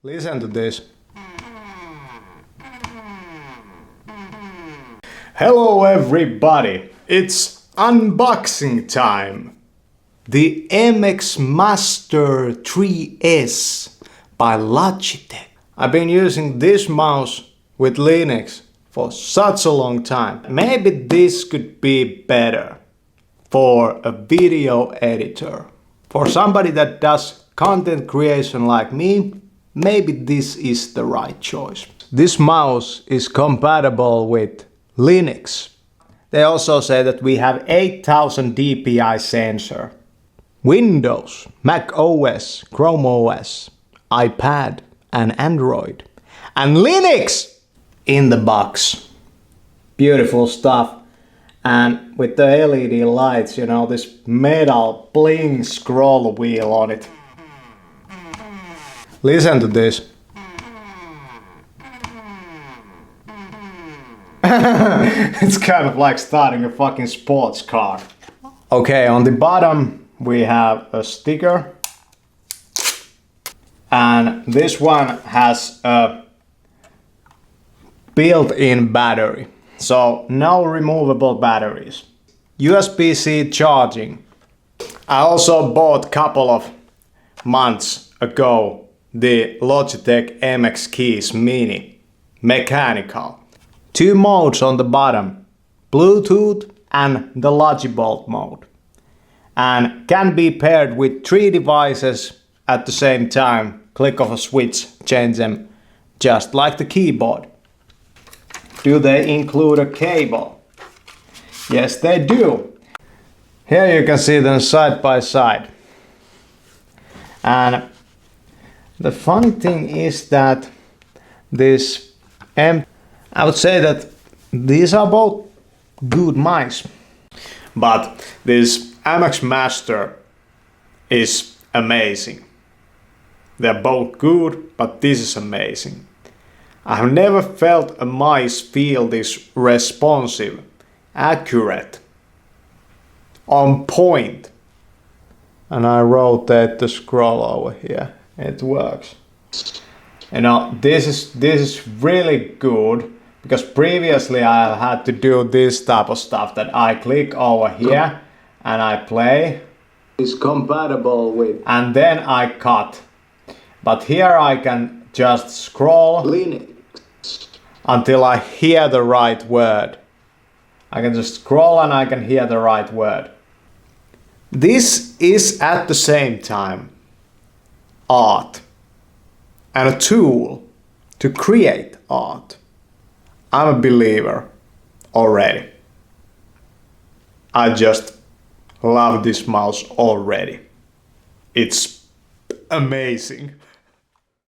Listen to this. Hello everybody, it's unboxing time. The MX Master 3S by Logitech. I've been using this mouse with Linux for such a long time. Maybe this could be better for a video editor. For somebody that does content creation like me, maybe this is the right choice. This mouse is compatible with Linux. They also say that we have 8000 dpi sensor. Windows, Mac OS, Chrome OS, iPad and Android. And Linux in the box. Beautiful stuff. And with the LED lights, you know, this metal bling scroll wheel on it. Listen to this. It's kind of like starting a fucking sports car. Okay, on the bottom we have a sticker. And this one has a built-in battery. So no removable batteries. USB-C charging. I also bought a couple of months ago the Logitech MX Keys Mini mechanical. 2 modes on the bottom, Bluetooth and the Logibolt mode. And can be paired with 3 devices at the same time. Click of a switch, change them just like the keyboard. Do they include a cable? Yes, they do. Here you can see them side by side. And the funny thing is that I would say that these are both good mice. But this MX Master is amazing. They're both good, but this is amazing. I have never felt a mice feel this responsive, accurate, on point. And I rotate the scroll over here. It works. You know, this is really good because previously I had to do this type of stuff that I click over here and I play. It's compatible with. And then I cut. But here I can just scroll Linux until I hear the right word. I can just scroll and I can hear the right word. This is at the same time art and a tool to create art. I'm a believer already. I just love this mouse already. It's amazing.